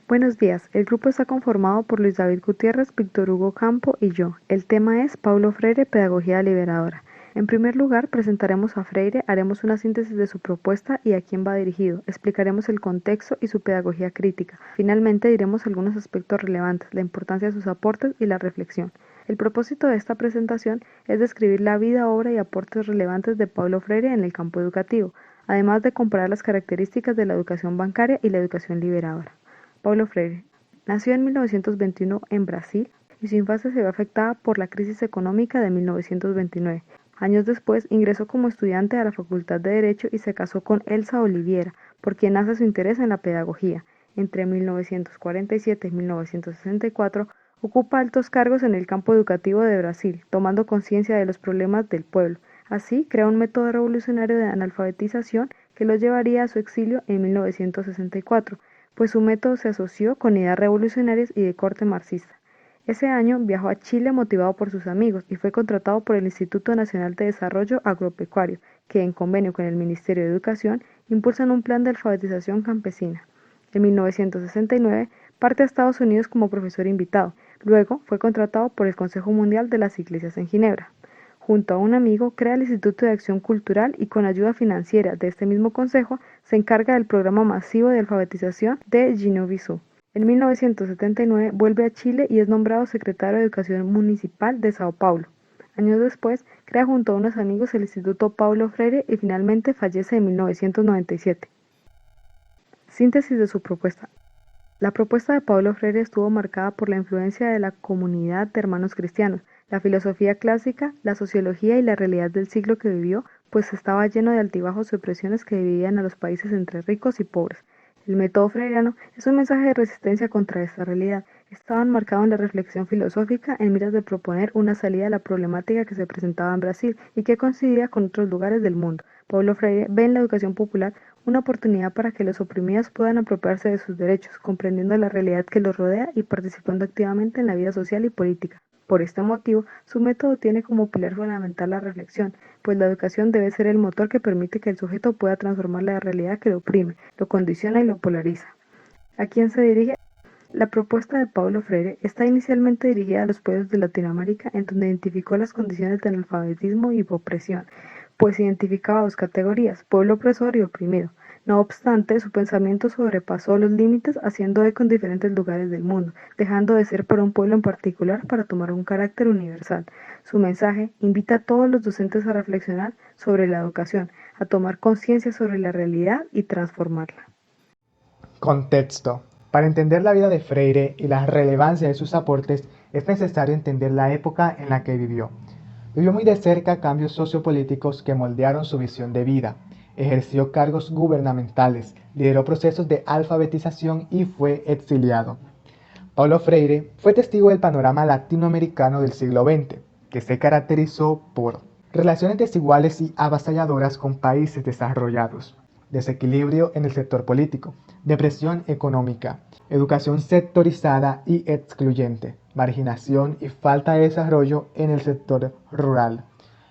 Buenos días, el grupo está conformado por Luis David Gutiérrez, Víctor Hugo Campo y yo. El tema es Paulo Freire, Pedagogía Liberadora. En primer lugar, presentaremos a Freire, haremos una síntesis de su propuesta y a quién va dirigido, explicaremos el contexto y su pedagogía crítica. Finalmente diremos algunos aspectos relevantes, la importancia de sus aportes y la reflexión. El propósito de esta presentación es describir la vida, obra y aportes relevantes de Paulo Freire en el campo educativo, además de comparar las características de la educación bancaria y la educación liberadora. Paulo Freire nació en 1921 en Brasil y su infancia se vio afectada por la crisis económica de 1929. Años después ingresó como estudiante a la Facultad de Derecho y se casó con Elsa Oliveira, por quien nace su interés en la pedagogía. Entre 1947 y 1964 ocupa altos cargos en el campo educativo de Brasil, tomando conciencia de los problemas del pueblo. Así, crea un método revolucionario de analfabetización que lo llevaría a su exilio en 1964, pues su método se asoció con ideas revolucionarias y de corte marxista. Ese año viajó a Chile motivado por sus amigos y fue contratado por el Instituto Nacional de Desarrollo Agropecuario, que en convenio con el Ministerio de Educación impulsan un plan de alfabetización campesina. En 1969 parte a Estados Unidos como profesor invitado, luego fue contratado por el Consejo Mundial de las Iglesias en Ginebra. Junto a un amigo crea el Instituto de Acción Cultural y con ayuda financiera de este mismo consejo se encarga del programa masivo de alfabetización de Guinea-Bissau. En 1979 vuelve a Chile y es nombrado secretario de Educación Municipal de Sao Paulo. Años después, crea junto a unos amigos el Instituto Paulo Freire y finalmente fallece en 1997. Síntesis de su propuesta. La propuesta de Paulo Freire estuvo marcada por la influencia de la comunidad de hermanos cristianos, la filosofía clásica, la sociología y la realidad del siglo que vivió, pues estaba lleno de altibajos y opresiones que dividían a los países entre ricos y pobres. El método freiriano es un mensaje de resistencia contra esta realidad. Estaba enmarcado en la reflexión filosófica en miras de proponer una salida a la problemática que se presentaba en Brasil y que coincidía con otros lugares del mundo. Paulo Freire ve en la educación popular una oportunidad para que los oprimidos puedan apropiarse de sus derechos, comprendiendo la realidad que los rodea y participando activamente en la vida social y política. Por este motivo, su método tiene como pilar fundamental la reflexión, pues la educación debe ser el motor que permite que el sujeto pueda transformar la realidad que lo oprime, lo condiciona y lo polariza. ¿A quién se dirige? La propuesta de Paulo Freire está inicialmente dirigida a los pueblos de Latinoamérica, en donde identificó las condiciones de analfabetismo y opresión, pues identificaba dos categorías, pueblo opresor y oprimido. No obstante, su pensamiento sobrepasó los límites, haciendo eco en diferentes lugares del mundo, dejando de ser para un pueblo en particular para tomar un carácter universal. Su mensaje invita a todos los docentes a reflexionar sobre la educación, a tomar conciencia sobre la realidad y transformarla. Contexto. Para entender la vida de Freire y la relevancia de sus aportes, es necesario entender la época en la que vivió. Vivió muy de cerca cambios sociopolíticos que moldearon su visión de vida. Ejerció cargos gubernamentales, lideró procesos de alfabetización y fue exiliado. Paulo Freire fue testigo del panorama latinoamericano del siglo XX, que se caracterizó por relaciones desiguales y avasalladoras con países desarrollados, desequilibrio en el sector político, depresión económica, educación sectorizada y excluyente, marginación y falta de desarrollo en el sector rural.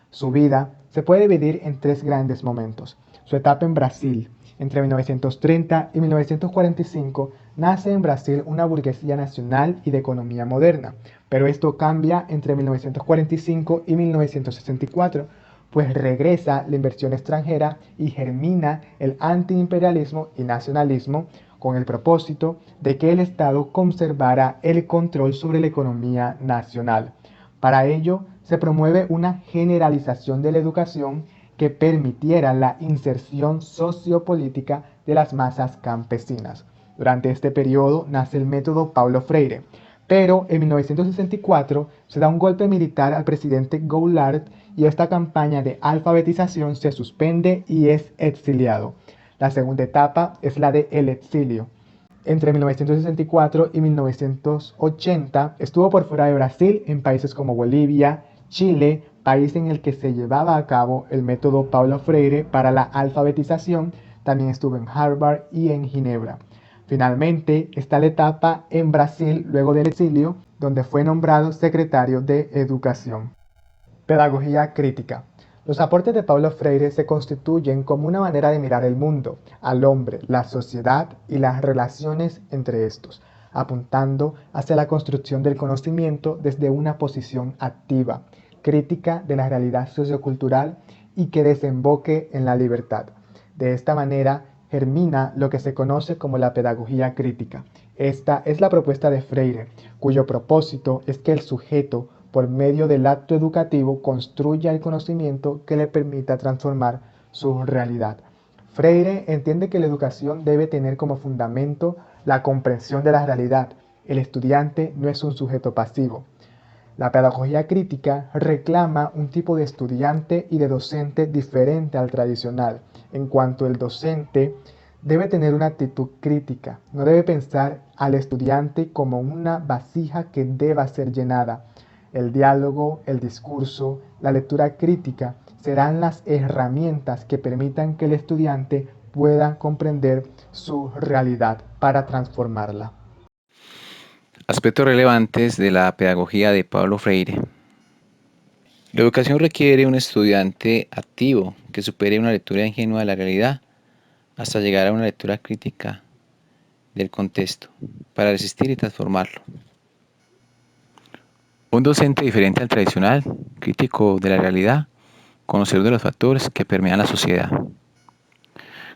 Su vida se puede dividir en tres grandes momentos. Su etapa en Brasil. Entre 1930 y 1945 nace en Brasil una burguesía nacional y de economía moderna, pero esto cambia entre 1945 y 1964, pues regresa la inversión extranjera y germina el antiimperialismo y nacionalismo con el propósito de que el Estado conservara el control sobre la economía nacional. Para ello, se promueve una generalización de la educación que permitiera la inserción sociopolítica de las masas campesinas. Durante este periodo nace el método Paulo Freire, pero en 1964 se da un golpe militar al presidente Goulart y esta campaña de alfabetización se suspende y es exiliado. La segunda etapa es la de el exilio. Entre 1964 y 1980 estuvo por fuera de Brasil en países como Bolivia, Chile, país en el que se llevaba a cabo el método Paulo Freire para la alfabetización. También estuvo en Harvard y en Ginebra. Finalmente está la etapa en Brasil luego del exilio, donde fue nombrado secretario de Educación. Pedagogía crítica. Los aportes de Paulo Freire se constituyen como una manera de mirar el mundo, al hombre, la sociedad y las relaciones entre estos, apuntando hacia la construcción del conocimiento desde una posición activa, crítica de la realidad sociocultural y que desemboque en la libertad. De esta manera, germina lo que se conoce como la pedagogía crítica. Esta es la propuesta de Freire, cuyo propósito es que el sujeto, por medio del acto educativo, construya el conocimiento que le permita transformar su realidad. Freire entiende que la educación debe tener como fundamento la comprensión de la realidad. El estudiante no es un sujeto pasivo. La pedagogía crítica reclama un tipo de estudiante y de docente diferente al tradicional, en cuanto el docente debe tener una actitud crítica, no debe pensar al estudiante como una vasija que deba ser llenada. El diálogo, el discurso, la lectura crítica serán las herramientas que permitan que el estudiante pueda comprender su realidad para transformarla. Aspectos relevantes de la pedagogía de Paulo Freire. La educación requiere un estudiante activo que supere una lectura ingenua de la realidad hasta llegar a una lectura crítica del contexto para resistir y transformarlo. Un docente diferente al tradicional, crítico de la realidad, conocedor de los factores que permean la sociedad.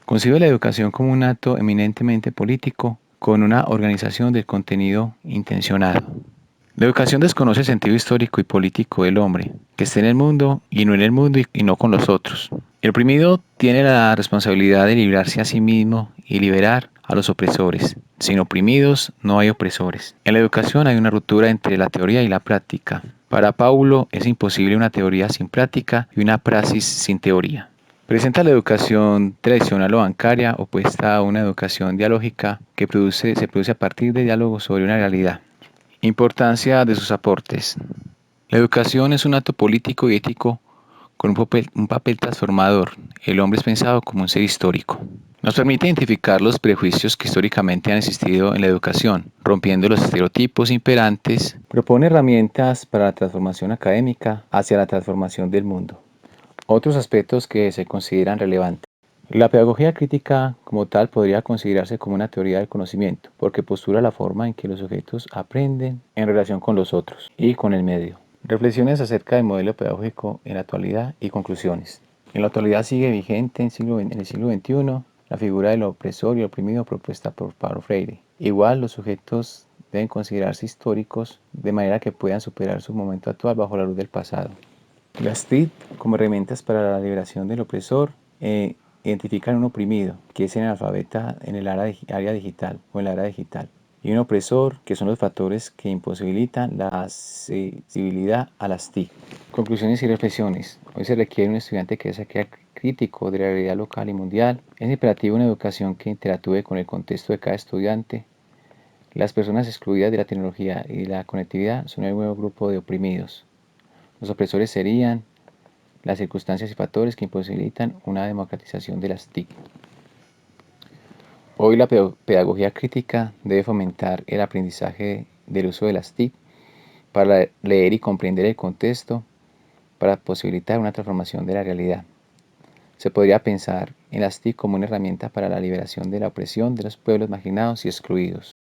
Concibe la educación como un acto eminentemente político con una organización del contenido intencionado. La educación desconoce el sentido histórico y político del hombre, que está en el mundo y no en el mundo y no con los otros. El oprimido tiene la responsabilidad de librarse a sí mismo y liberar a los opresores. Sin oprimidos no hay opresores. En la educación hay una ruptura entre la teoría y la práctica. Para Paulo es imposible una teoría sin práctica y una praxis sin teoría. Presenta la educación tradicional o bancaria opuesta a una educación dialógica que se produce a partir de diálogos sobre una realidad. Importancia de sus aportes. La educación es un acto político y ético con un papel transformador. El hombre es pensado como un ser histórico. Nos permite identificar los prejuicios que históricamente han existido en la educación, rompiendo los estereotipos imperantes. Propone herramientas para la transformación académica hacia la transformación del mundo. Otros aspectos que se consideran relevantes. La pedagogía crítica como tal podría considerarse como una teoría del conocimiento, porque postula la forma en que los sujetos aprenden en relación con los otros y con el medio. Reflexiones acerca del modelo pedagógico en la actualidad y conclusiones. En la actualidad sigue vigente en el siglo XXI la figura del opresor y oprimido propuesta por Paulo Freire. Igual los sujetos deben considerarse históricos de manera que puedan superar su momento actual bajo la luz del pasado. Las TIC como herramientas para la liberación del opresor identifican un oprimido, que es el analfabeta en el área digital o en la era digital, y un opresor, que son los factores que imposibilitan la accesibilidad a las TIC. Conclusiones y reflexiones. Hoy se requiere un estudiante que sea crítico de la realidad local y mundial. Es imperativo una educación que interactúe con el contexto de cada estudiante. Las personas excluidas de la tecnología y la conectividad son el nuevo grupo de oprimidos. Los opresores serían las circunstancias y factores que imposibilitan una democratización de las TIC. Hoy la pedagogía crítica debe fomentar el aprendizaje del uso de las TIC para leer y comprender el contexto, para posibilitar una transformación de la realidad. Se podría pensar en las TIC como una herramienta para la liberación de la opresión de los pueblos marginados y excluidos.